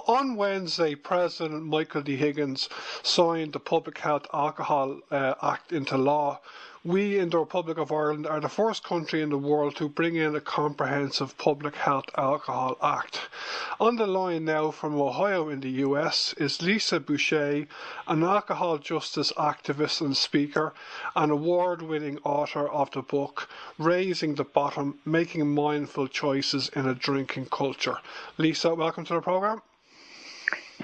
On Wednesday, President Michael D. Higgins signed the Public Health Alcohol Act into law. We in the Republic of Ireland are the first country in the world to bring in a comprehensive Public Health Alcohol Act. On the line now from Ohio in the US is Lisa Boucher, an alcohol justice activist and speaker, and award-winning author of the book Raising the Bottom, Making Mindful Choices in a Drinking Culture. Lisa, welcome to the programme.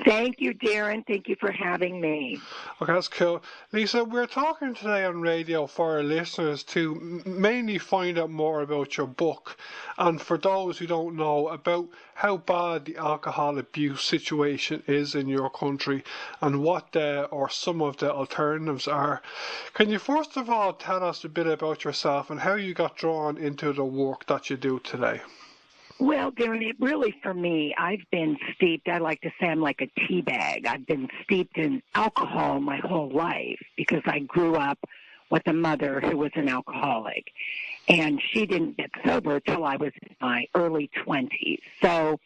Thank you, Darren. Thank you for having me. Okay, that's cool. Lisa, we're talking today on radio for our listeners to mainly find out more about your book, and for those who don't know, about how bad the alcohol abuse situation is in your country and what some of the alternatives are. Can you first of all tell us a bit about yourself and how you got drawn into the work that you do today? Well, Darren, really for me, I've been steeped, I like to say I'm like a tea bag. I've been steeped in alcohol my whole life because I grew up with a mother who was an alcoholic. And she didn't get sober till I was in my early 20s. So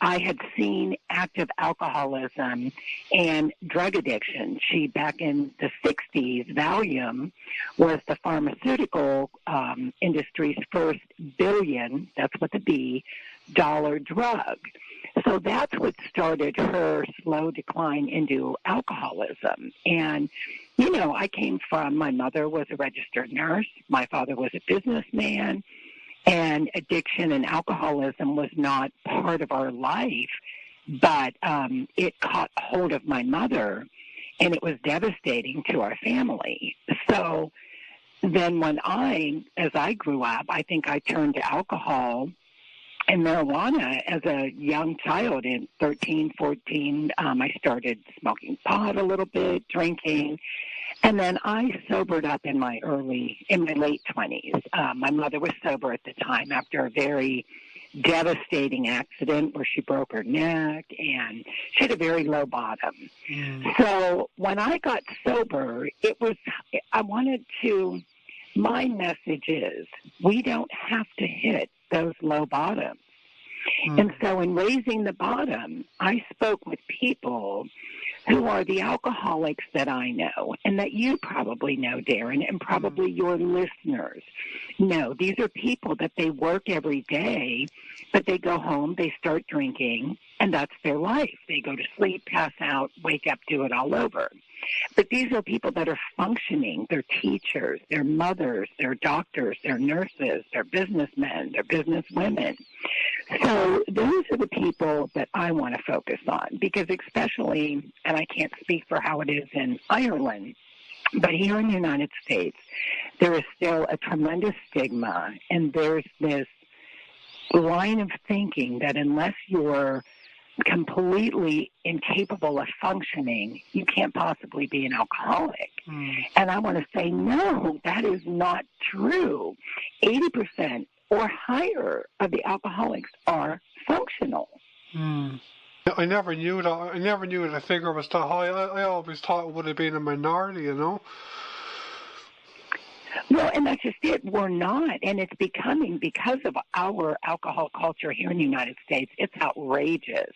I had seen active alcoholism and drug addiction. Back in the 60s, Valium was the pharmaceutical industry's first billion, that's with a B, dollar drug. So that's what started her slow decline into alcoholism. And, my mother was a registered nurse. My father was a businessman. And addiction and alcoholism was not part of our life, but it caught hold of my mother, and it was devastating to our family. So then as I grew up, I think I turned to alcohol and marijuana as a young child. In 13, 14, I started smoking pot a little bit, drinking. And then I sobered up in my late 20s. My mother was sober at the time after a very devastating accident where she broke her neck and she had a very low bottom. So when I got sober, my message is we don't have to hit those low bottoms. And so in Raising the Bottom, I spoke with people who are the alcoholics that I know and that you probably know, Darren, and probably your listeners know. These are people that they work every day, but they go home, they start drinking, and that's their life. They go to sleep, pass out, wake up, do it all over. But these are people that are functioning. They're teachers, they're mothers, they're doctors, they're nurses, they're businessmen, they're businesswomen. So those are the people that I want to focus on because especially, and I can't speak for how it is in Ireland, but here in the United States, there is still a tremendous stigma, and there's this line of thinking that unless you're completely incapable of functioning, you can't possibly be an alcoholic. And I want to say, no, that is not true. 80% or higher of the alcoholics are functional. I never knew that. I never knew the figure was that high. I always thought it would have been a minority, Well, and that's just it. We're not. And it's becoming, because of our alcohol culture here in the United States, it's outrageous.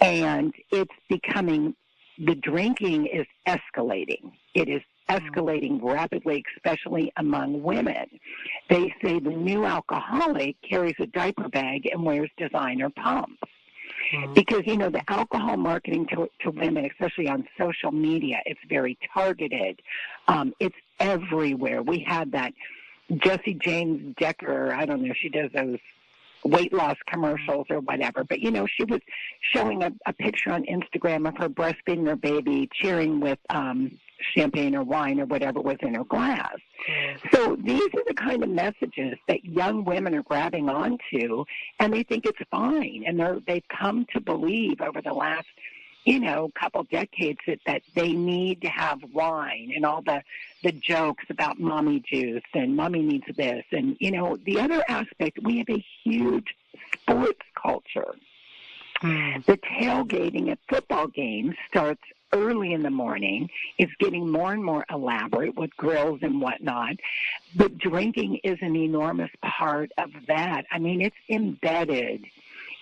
And it's becoming, the drinking is escalating. It is escalating rapidly, especially among women. They say the new alcoholic carries a diaper bag and wears designer pumps. Because, the alcohol marketing to women, especially on social media, it's very targeted. It's everywhere. We had that Jessie James Decker, I don't know, she does those weight loss commercials or whatever, but, she was showing a picture on Instagram of her breastfeeding her baby, cheering with champagne or wine or whatever was in her glass. So these are the kind of messages that young women are grabbing onto, and they think it's fine. And they've come to believe over the last, couple decades that they need to have wine and all the jokes about mommy juice and mommy needs this. And, the other aspect, we have a huge sports culture. The tailgating at football games starts early in the morning. It's getting more and more elaborate with grills and whatnot. But drinking is an enormous part of that. I mean, it's embedded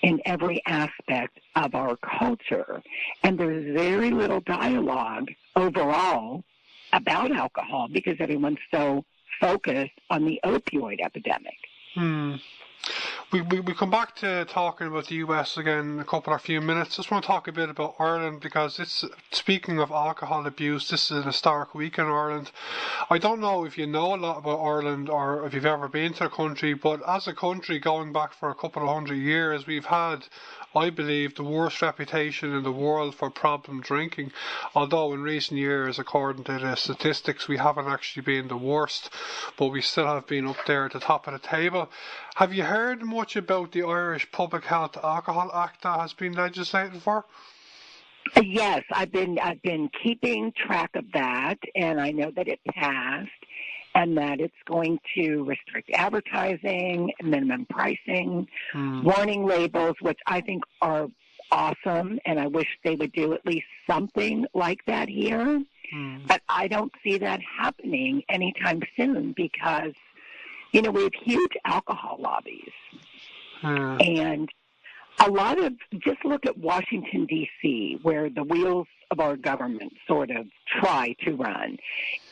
in every aspect of our culture. And there's very little dialogue overall about alcohol because everyone's so focused on the opioid epidemic. We come back to talking about the US again in a few minutes. Just want to talk a bit about Ireland because speaking of alcohol abuse, this is an historic week in Ireland. I don't know if you know a lot about Ireland or if you've ever been to the country, but as a country going back for a couple of 100 years, we've had, I believe, the worst reputation in the world for problem drinking. Although in recent years, according to the statistics, we haven't actually been the worst, but we still have been up there at the top of the table. Have you heard much about the Irish Public Health Alcohol Act that has been legislated for? Yes, I've been keeping track of that, and I know that it passed, and that it's going to restrict advertising, minimum pricing, warning labels, which I think are awesome, and I wish they would do at least something like that here. But I don't see that happening anytime soon because, we have huge alcohol lobbies. And a lot of, just look at Washington, D.C., where the wheels of our government sort of try to run.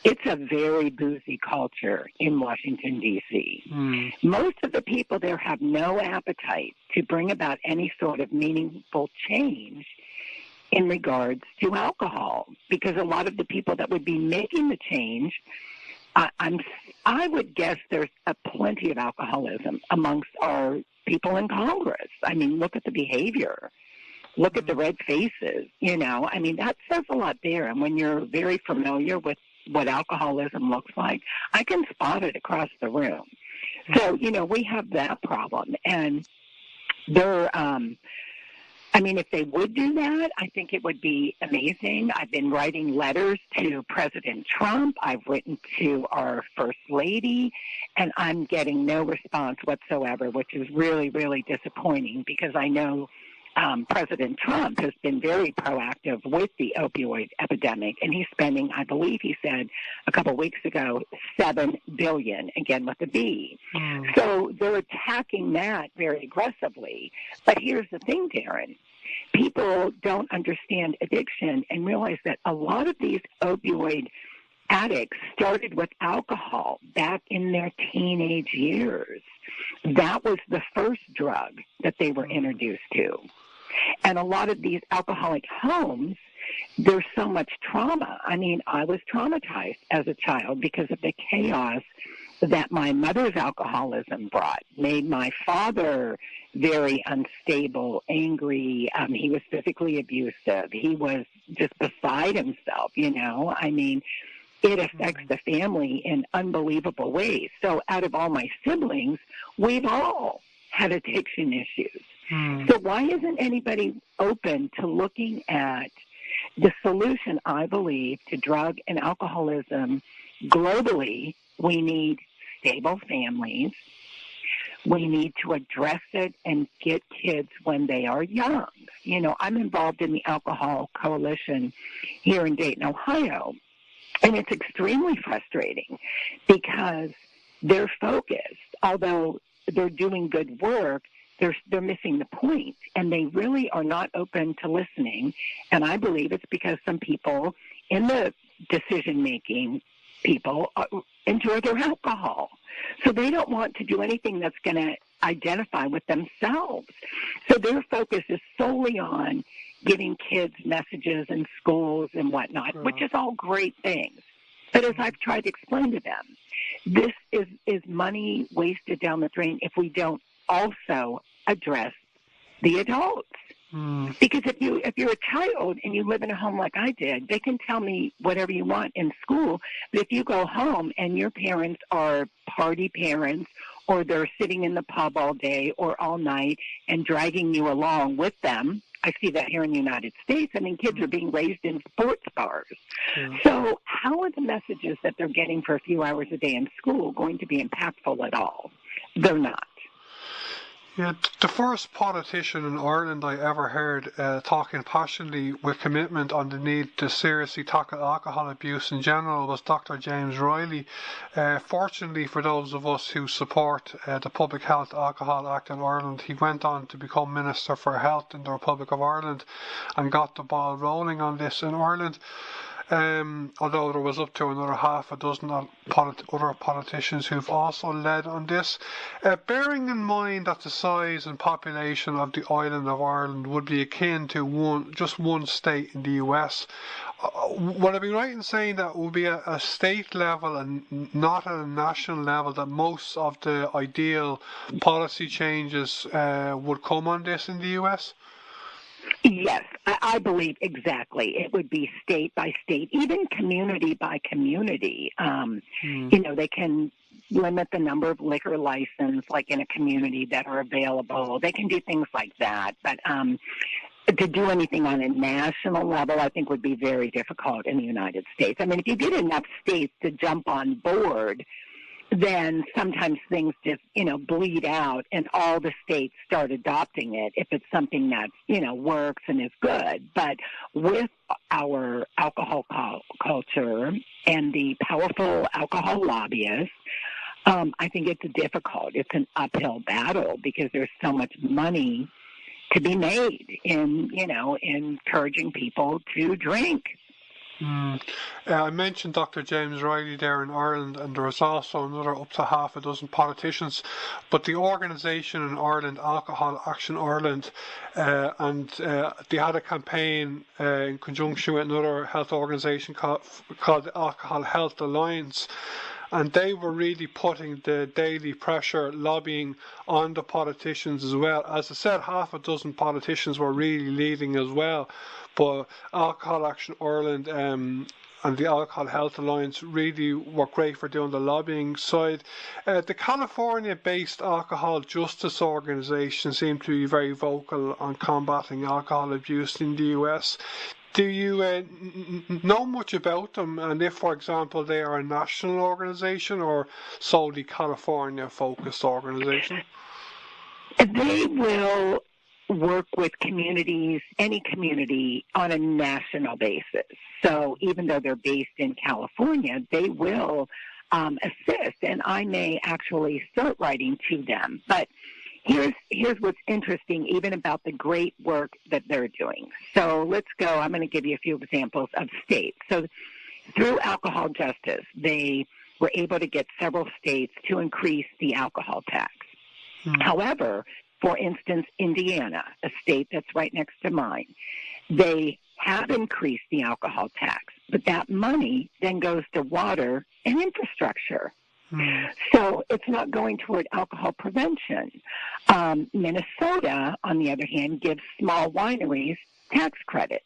It's a very boozy culture in Washington, D.C. Most of the people there have no appetite to bring about any sort of meaningful change in regards to alcohol, because a lot of the people that would be making the change, I would guess there's plenty of alcoholism amongst our people in Congress. I mean, look at the behavior. Look at the red faces, that says a lot there. And when you're very familiar with what alcoholism looks like, I can spot it across the room. So, we have that problem. And if they would do that, I think it would be amazing. I've been writing letters to President Trump. I've written to our First Lady, and I'm getting no response whatsoever, which is really, really disappointing because I know President Trump has been very proactive with the opioid epidemic, and he's spending, I believe he said a couple of weeks ago, $7 billion, again with a B. So they're attacking that very aggressively. But here's the thing, Darren. People don't understand addiction and realize that a lot of these opioid addicts started with alcohol back in their teenage years. That was the first drug that they were introduced to. And a lot of these alcoholic homes, there's so much trauma. I mean, I was traumatized as a child because of the chaos that my mother's alcoholism brought, made my father very unstable, angry. He was physically abusive. He was just beside himself, I mean, it affects the family in unbelievable ways. So out of all my siblings, we've all had addiction issues. So why isn't anybody open to looking at the solution, I believe, to drug and alcoholism globally? We need stable families. We need to address it and get kids when they are young. I'm involved in the Alcohol Coalition here in Dayton, Ohio, and it's extremely frustrating because they're focused. Although they're doing good work, they're missing the point, and they really are not open to listening. And I believe it's because some people in the decision-making people enjoy their alcohol. So they don't want to do anything that's going to identify with themselves. So their focus is solely on giving kids messages in schools and whatnot, which is all great things. But as I've tried to explain to them, this is money wasted down the drain if we don't also address the adults. Because if you're a child and you live in a home like I did, they can tell me whatever you want in school. But if you go home and your parents are party parents, or they're sitting in the pub all day or all night and dragging you along with them, I see that here in the United States. I mean, kids are being raised in sports bars. So how are the messages that they're getting for a few hours a day in school going to be impactful at all? They're not. Yeah, the first politician in Ireland I ever heard talking passionately with commitment on the need to seriously tackle alcohol abuse in general was Dr. James Riley. Fortunately for those of us who support the Public Health Alcohol Act in Ireland, he went on to become Minister for Health in the Republic of Ireland and got the ball rolling on this in Ireland. Although there was up to another half a dozen other politicians who've also led on this. Bearing in mind that the size and population of the island of Ireland would be akin to just one state in the US, would I be right in saying that it would be a state level and not at a national level that most of the ideal policy changes would come on this in the US? Yes, I believe exactly. It would be state by state, even community by community. They can limit the number of liquor licenses, like in a community, that are available. They can do things like that. But to do anything on a national level, I think would be very difficult in the United States. I mean, if you get enough states to jump on board, then sometimes things just, bleed out and all the states start adopting it if it's something that, works and is good. But with our alcohol culture and the powerful alcohol lobbyists, I think it's difficult. It's an uphill battle because there's so much money to be made in encouraging people to drink. I mentioned Dr. James Riley there in Ireland, and there was also another up to half a dozen politicians. But the organisation in Ireland, Alcohol Action Ireland, they had a campaign in conjunction with another health organisation called the Alcohol Health Alliance. And they were really putting the daily pressure, lobbying on the politicians as well. As I said, half a dozen politicians were really leading as well. But Alcohol Action Ireland and the Alcohol Health Alliance really were great for doing the lobbying side. The California-based Alcohol Justice Organization seemed to be very vocal on combating alcohol abuse in the US. Do you know much about them, and if, for example, they are a national organisation or solely California-focused organisation? They will work with communities, any community, on a national basis. So even though they're based in California, they will assist, and I may actually start writing to them. But here's what's interesting even about the great work that they're doing. So let's go. I'm going to give you a few examples of states. So through alcohol justice, they were able to get several states to increase the alcohol tax. However, for instance, Indiana, a state that's right next to mine, they have increased the alcohol tax, but that money then goes to water and infrastructure. So it's not going toward alcohol prevention. Minnesota, on the other hand, gives small wineries tax credits.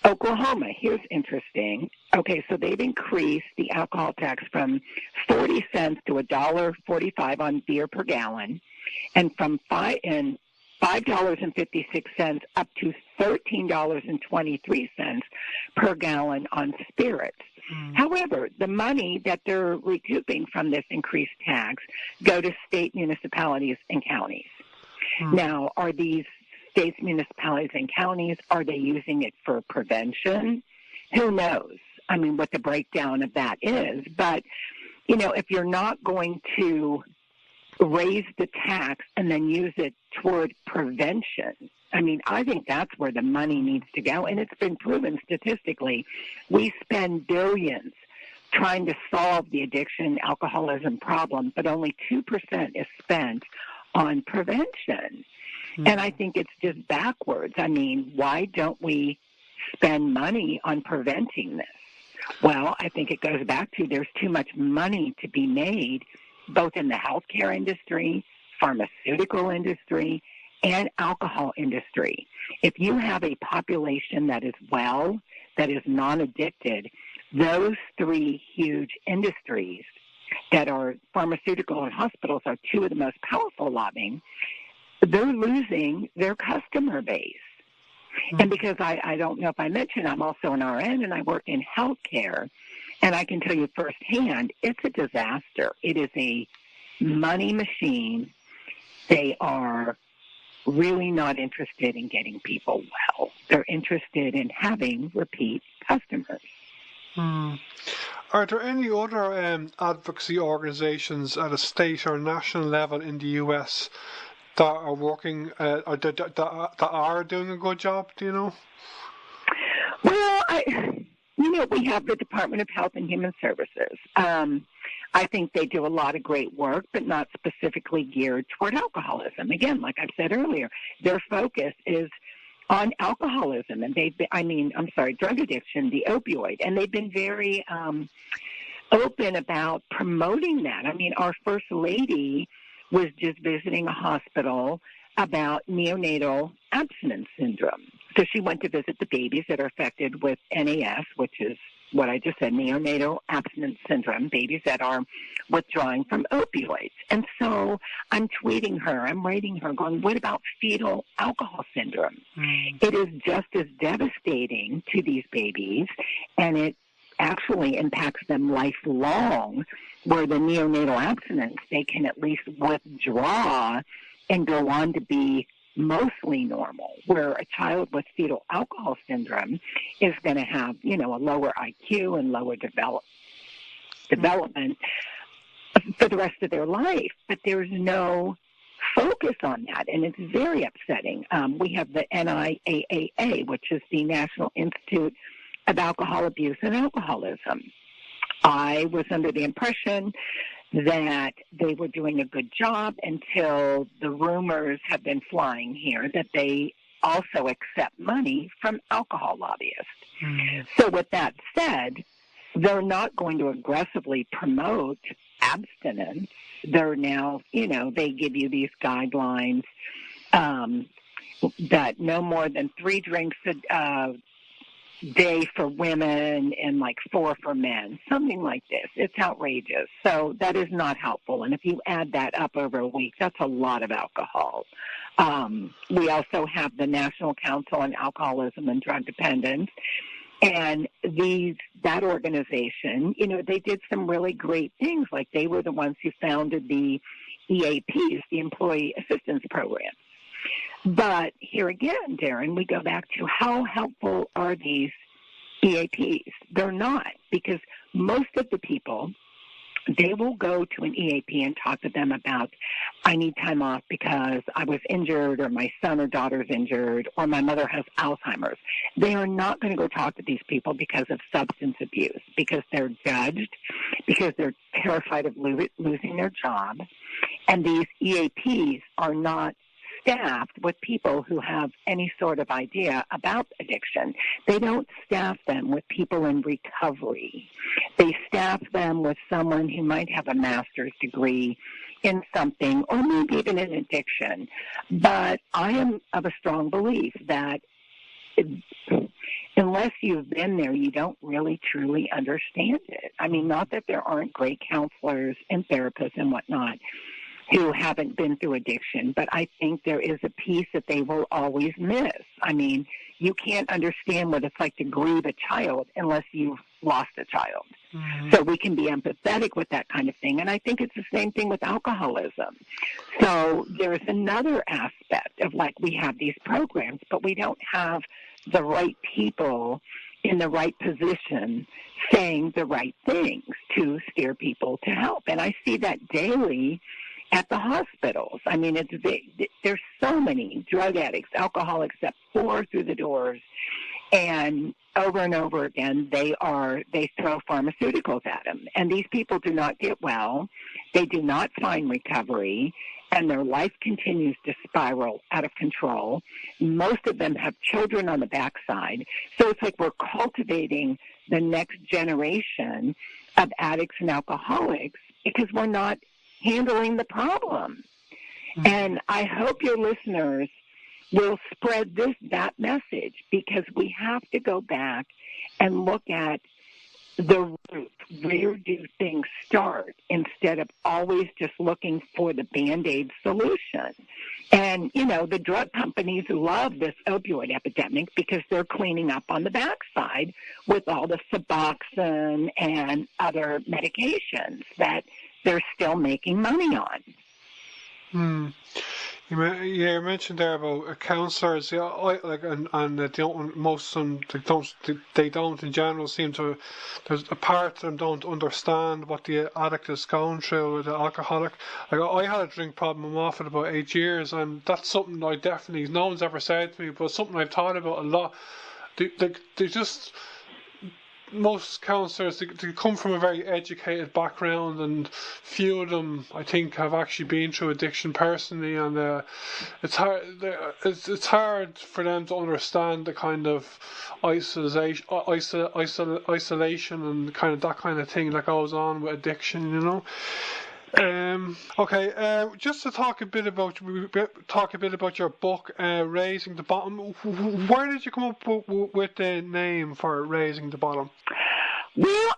Oklahoma, here's interesting. Okay, so they've increased the alcohol tax from 40 cents to $1.45 on beer per gallon, and from $5.56 up to $13.23 per gallon on spirits. However, the money that they're recouping from this increased tax go to state municipalities and counties. Now, are these states, municipalities, and counties, are they using it for prevention? Who knows? I mean, what the breakdown of that is. But, if you're not going to raise the tax and then use it toward prevention, I mean, I think that's where the money needs to go. And it's been proven statistically. We spend billions trying to solve the addiction alcoholism problem, but only 2% is spent on prevention. And I think it's just backwards. I mean, why don't we spend money on preventing this? Well, I think it goes back to there's too much money to be made, both in the healthcare industry, pharmaceutical industry, and alcohol industry. If you have a population that is well, that is non-addicted, those three huge industries that are pharmaceutical and hospitals are two of the most powerful lobbying. They're losing their customer base. And because I don't know if I mentioned, I'm also an RN and I work in healthcare, and I can tell you firsthand, it's a disaster. It is a money machine. They are really not interested in getting people well. They're interested in having repeat customers. Are there any other advocacy organizations at a state or national level in the US that are working, that are doing a good job, do you know? Well, we have the Department of Health and Human Services. I think they do a lot of great work, but not specifically geared toward alcoholism. Again, like I said earlier, their focus is on alcoholism, and drug addiction, the opioid, and they've been very open about promoting that. I mean, our First Lady was just visiting a hospital about neonatal abstinence syndrome. So she went to visit the babies that are affected with NAS, which is what I just said, neonatal abstinence syndrome, babies that are withdrawing from opioids. And so I'm tweeting her, I'm writing her, going, what about fetal alcohol syndrome? It is just as devastating to these babies, and it actually impacts them lifelong, where the neonatal abstinence, they can at least withdraw and go on to be mostly normal, where a child with fetal alcohol syndrome is going to have, a lower IQ and lower development for the rest of their life. But there's no focus on that, and it's very upsetting. We have the NIAAA, which is the National Institute of Alcohol Abuse and Alcoholism. I was under the impression that they were doing a good job until the rumors have been flying here that they also accept money from alcohol lobbyists. So with that said, they're not going to aggressively promote abstinence. They're now, they give you these guidelines that no more than 3 drinks a day for women and like 4 for men, something like this. It's outrageous. So that is not helpful. And if you add that up over a week, that's a lot of alcohol. We also have the National Council on Alcoholism and Drug Dependence. And that organization, they did some really great things. Like they were the ones who founded the EAPs, the Employee Assistance Program. But here again, Darren, we go back to how helpful are these EAPs? They're not, because most of the people, they will go to an EAP and talk to them about, I need time off because I was injured, or my son or daughter's injured, or my mother has Alzheimer's. They are not going to go talk to these people because of substance abuse, because they're judged, because they're terrified of losing their job. And these EAPs are not staffed with people who have any sort of idea about addiction. They don't staff them with people in recovery. They staff them with someone who might have a master's degree in something, or maybe even in addiction. But I am of a strong belief that unless you've been there, you don't really truly understand it. I mean, not that there aren't great counselors and therapists and whatnot who haven't been through addiction, but I think there is a piece that they will always miss. I mean, you can't understand what it's like to grieve a child unless you've lost a child. So we can be empathetic with that kind of thing, and I think it's the same thing with alcoholism. So there's another aspect of, like, we have these programs, but we don't have the right people in the right position saying the right things to steer people to help. And I see that daily at the hospitals. I mean, there's so many drug addicts, alcoholics that pour through the doors, and over again, they throw pharmaceuticals at them. And these people do not get well. They do not find recovery, and their life continues to spiral out of control. Most of them have children on the backside. So it's like we're cultivating the next generation of addicts and alcoholics because we're not handling the problem. And I hope your listeners will spread that message, because we have to go back and look at the root. Where do things start, instead of always just looking for the Band-Aid solution? And, the drug companies love this opioid epidemic because they're cleaning up on the backside with all the Suboxone and other medications that they're still making money on. Hmm. You mentioned there about counsellors. Yeah, and they don't. Most of them they don't in general seem to. There's a part of them don't understand what the addict is going through with the alcoholic. Like I had a drink problem. I'm off it about 8 years, and that's something I definitely no one's ever said to me, but something I've thought about a lot. They just most counsellors they come from a very educated background, and few of them I think have actually been through addiction personally, and it's hard it's hard for them to understand the kind of isolation and kind of that kind of thing that goes on with addiction, you know. Okay, just to talk a bit about your book, Raising the Bottom. Where did you come up with the name for Raising the Bottom? Well,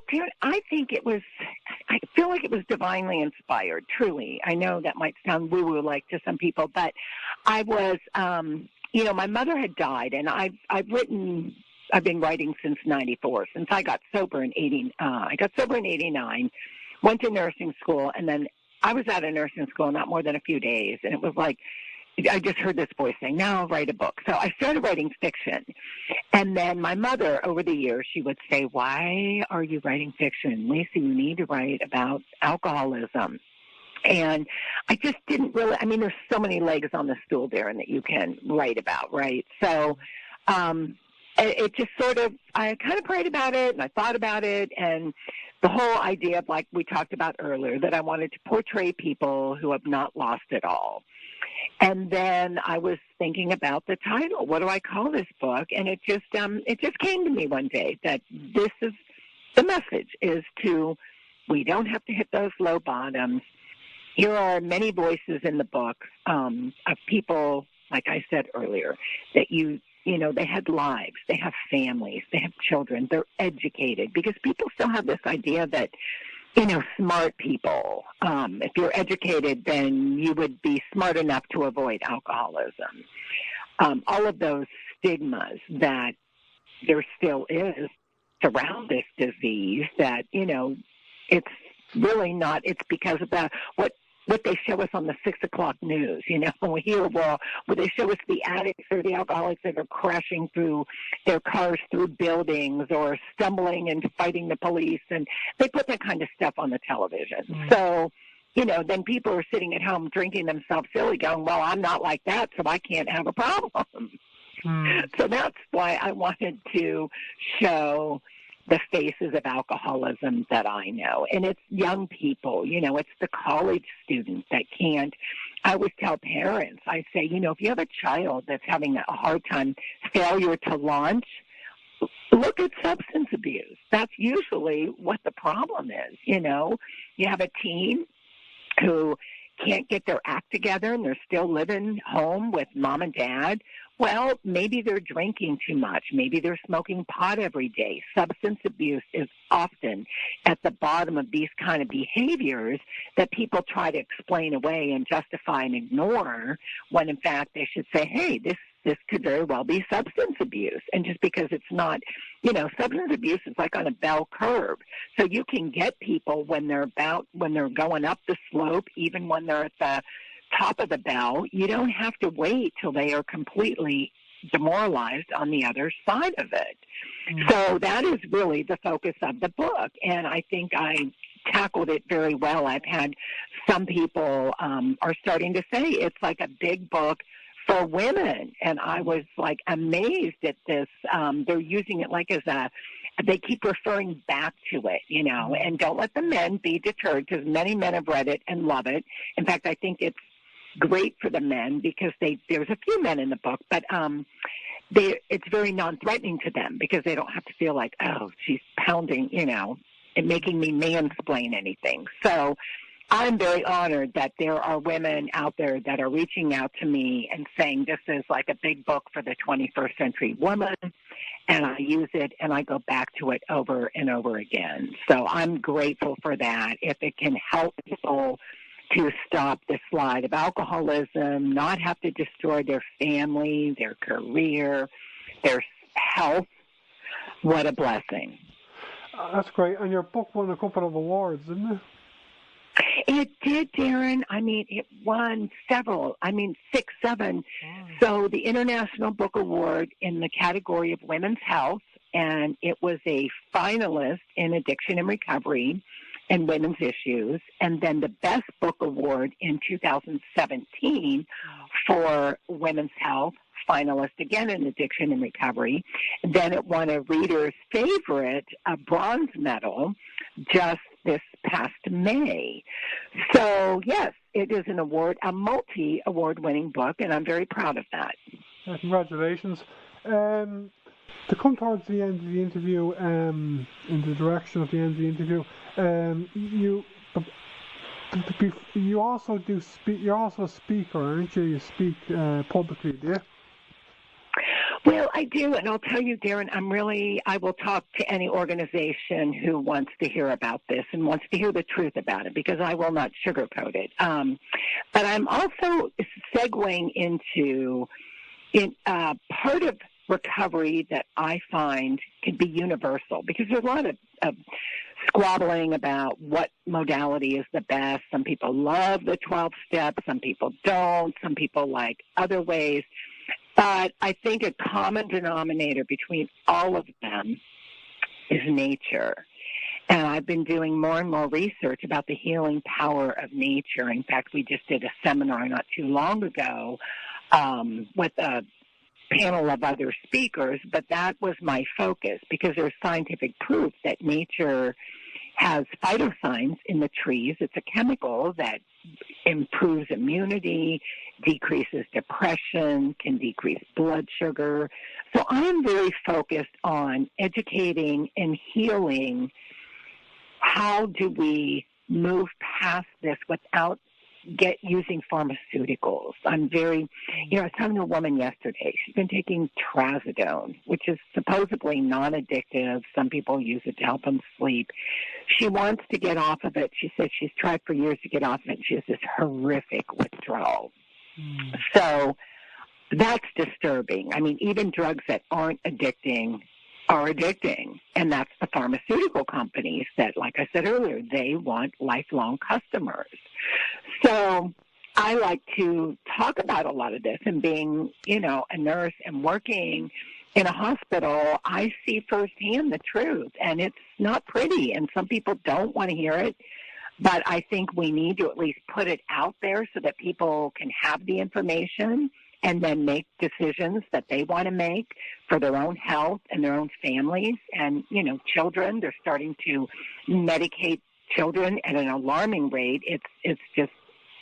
Karen, I feel like it was divinely inspired, truly. I know that might sound woo-woo like to some people, but I was, my mother had died, and I've been writing since '94, since I got sober in I got sober in '89. Went to nursing school, and then I was out of nursing school not more than a few days, and it was like I just heard this voice saying, now I'll write a book. So I started writing fiction. And then my mother, over the years, she would say, why are you writing fiction? Lisa, you need to write about alcoholism. And I just didn't really, there's so many legs on the stool, Darren, that you can write about, right? So it just sort of, I kind of prayed about it, and I thought about it, and the whole idea of, like we talked about earlier, that I wanted to portray people who have not lost it all. And then I was thinking about the title. What do I call this book? And it just came to me one day that this is the message: is to, we don't have to hit those low bottoms. Here are many voices in the book of people, like I said earlier, that they had lives, they have families, they have children, they're educated, because people still have this idea that, smart people, if you're educated, then you would be smart enough to avoid alcoholism. All of those stigmas that there still is around this disease that, it's really not, it's because of what they show us on the 6 o'clock news, when we hear, where they show us the addicts or the alcoholics that are crashing through their cars through buildings or stumbling and fighting the police, and they put that kind of stuff on the television. Mm. So, then people are sitting at home drinking themselves silly going, well, I'm not like that, so I can't have a problem. Mm. So that's why I wanted to show the faces of alcoholism that I know. And it's young people, it's the college student that can't. I always tell parents, I say, if you have a child that's having a hard time, failure to launch, look at substance abuse. That's usually what the problem is. You have a teen who can't get their act together and they're still living home with mom and dad. Well, maybe they're drinking too much. Maybe they're smoking pot every day. Substance abuse is often at the bottom of these kind of behaviors that people try to explain away and justify and ignore, when in fact they should say, hey, this could very well be substance abuse. And just because it's not, substance abuse is like on a bell curve. So you can get people when they're going up the slope, even when they're at the top of the bell. You don't have to wait till they are completely demoralized on the other side of it. Mm-hmm. So that is really the focus of the book, and I think I tackled it very well. I've had some people are starting to say it's like a big book for women, and I was like amazed at this. They're using it like they keep referring back to it, and don't let the men be deterred, because many men have read it and love it. In fact, I think it's great for the men, because there's a few men in the book, but it's very non-threatening to them, because they don't have to feel like, oh, she's pounding, and making me mansplain anything. So I'm very honored that there are women out there that are reaching out to me and saying this is like a big book for the 21st century woman, and I use it and I go back to it over and over again. So I'm grateful for that. If it can help people to stop the slide of alcoholism, not have to destroy their family, their career, their health, what a blessing. That's great. And your book won a couple of awards, didn't it? It did, Darren. I mean, it won several. 6, 7. Oh. So the International Book Award in the category of women's health, and it was a finalist in addiction and recovery and women's issues, and then the Best Book Award in 2017 for women's health, finalist again in addiction and recovery. Then it won a reader's favorite, a bronze medal, just this past May. So, yes, it is a multi-award-winning book, and I'm very proud of that. Congratulations. To come towards the end of the interview, in the direction of the end of the interview, you also do speak. You're also a speaker, aren't you? You speak publicly, do you? Well, I do, and I'll tell you, Darren, I will talk to any organization who wants to hear about this and wants to hear the truth about it, because I will not sugarcoat it. But I'm also segueing into part of recovery that I find can be universal, because there's a lot of squabbling about what modality is the best. Some people love the 12 steps, some people don't, some people like other ways. But I think a common denominator between all of them is nature. And I've been doing more and more research about the healing power of nature. In fact, we just did a seminar not too long ago with a panel of other speakers, but that was my focus, because there's scientific proof that nature has phytosigns in the trees. It's a chemical that improves immunity, decreases depression, can decrease blood sugar. So I'm very focused on educating and healing. How do we move past this without using pharmaceuticals? I was talking to a woman yesterday. She's been taking trazodone, which is supposedly non-addictive. Some people use it to help them sleep. She wants to get off of it. She said she's tried for years to get off of it. She has this horrific withdrawal. So that's disturbing. I mean, even drugs that aren't addicting are addicting, and that's the pharmaceutical companies that, like I said earlier, they want lifelong customers. So I like to talk about a lot of this, and being, a nurse and working in a hospital, I see firsthand the truth, and it's not pretty, and some people don't want to hear it. But I think we need to at least put it out there so that people can have the information and then make decisions that they want to make for their own health and their own families. And, children, they're starting to medicate children at an alarming rate. It's just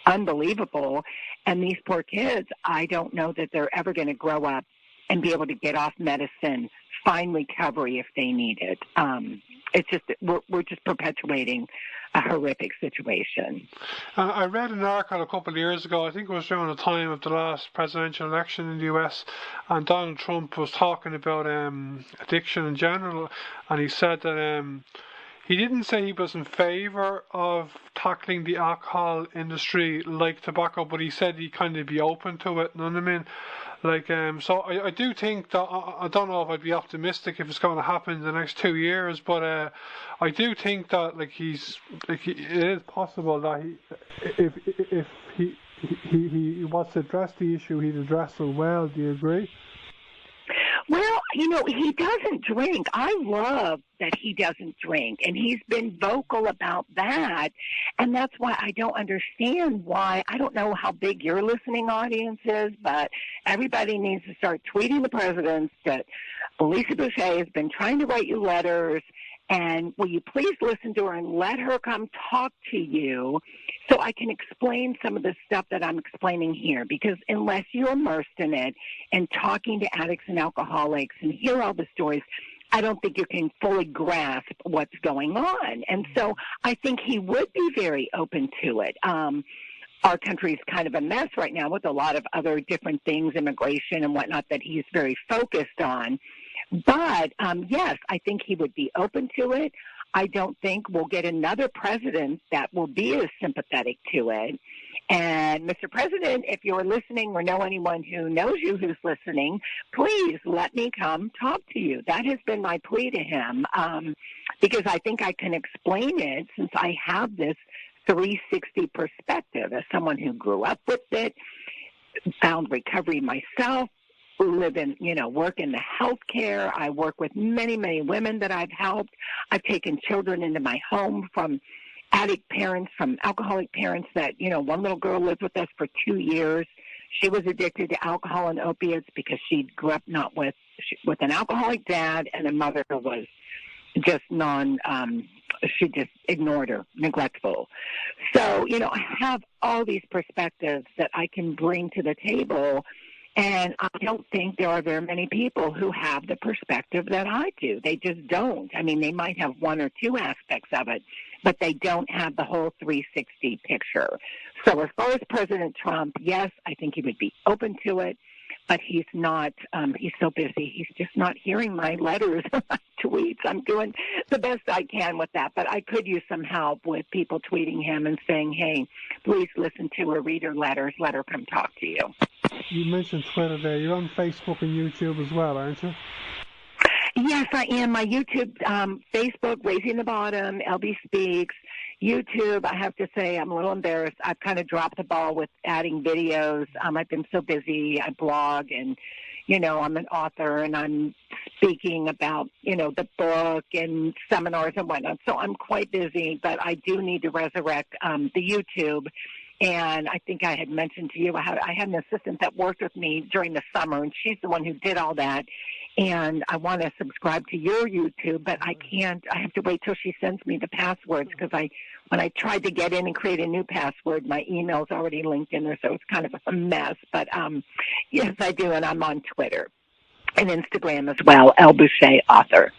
unbelievable. And these poor kids, I don't know that they're ever going to grow up and be able to get off medicine, find recovery if they need it. It's just, we're just perpetuating a horrific situation. I read an article a couple of years ago, I think it was during the time of the last presidential election in the US, and Donald Trump was talking about addiction in general, and he said that he didn't say he was in favour of tackling the alcohol industry like tobacco, but he said he'd kind of be open to it, you know what I mean? So I do think that, I don't know if I'd be optimistic if it's going to happen in the next 2 years, but I do think that it is possible that if he wants to address the issue, he'd address it well. Do you agree? Well, he doesn't drink. I love that he doesn't drink, and he's been vocal about that, and that's why I don't understand why. I don't know how big your listening audience is, but everybody needs to start tweeting the president that Lisa Boucher has been trying to write you letters, and will you please listen to her and let her come talk to you so I can explain some of the stuff that I'm explaining here, because unless you're immersed in it and talking to addicts and alcoholics and hear all the stories, I don't think you can fully grasp what's going on. And so I think he would be very open to it. Our country's kind of a mess right now with a lot of other different things, immigration and whatnot, that he's very focused on. But, yes, I think he would be open to it. I don't think we'll get another president that will be as sympathetic to it. And, Mr. President, if you're listening or know anyone who knows you who's listening, please let me come talk to you. That has been my plea to him, because I think I can explain it since I have this 360 perspective as someone who grew up with it, found recovery myself, live in, work in the healthcare. I work with many, many women that I've helped. I've taken children into my home from addict parents, from alcoholic parents that, one little girl lived with us for 2 years. She was addicted to alcohol and opiates because she grew up not with an alcoholic dad, and a mother who was just she just ignored her, neglectful. So, I have all these perspectives that I can bring to the table, and I don't think there are very many people who have the perspective that I do. They just don't. I mean, they might have one or two aspects of it, but they don't have the whole 360 picture. So as far as President Trump, yes, I think he would be open to it, but he's not. He's so busy. He's just not hearing my letters or my tweets. I'm doing the best I can with that, but I could use some help with people tweeting him and saying, hey, please listen to her, read her letters, let her come talk to you. You mentioned Twitter there. You're on Facebook and YouTube as well, aren't you? Yes, I am. My YouTube, Facebook, Raising the Bottom, LB Speaks. YouTube, I have to say, I'm a little embarrassed. I've kind of dropped the ball with adding videos. I've been so busy. I blog, and, I'm an author, and I'm speaking about, the book and seminars and whatnot. So I'm quite busy, but I do need to resurrect the YouTube. And I think I had mentioned to you, I had an assistant that worked with me during the summer, and she's the one who did all that. And I want to subscribe to your YouTube, but I can't. I have to wait till she sends me the passwords, because when I tried to get in and create a new password, my email's already linked in there, so it's kind of a mess. But yes, I do, and I'm on Twitter and Instagram as well, Boucher Author.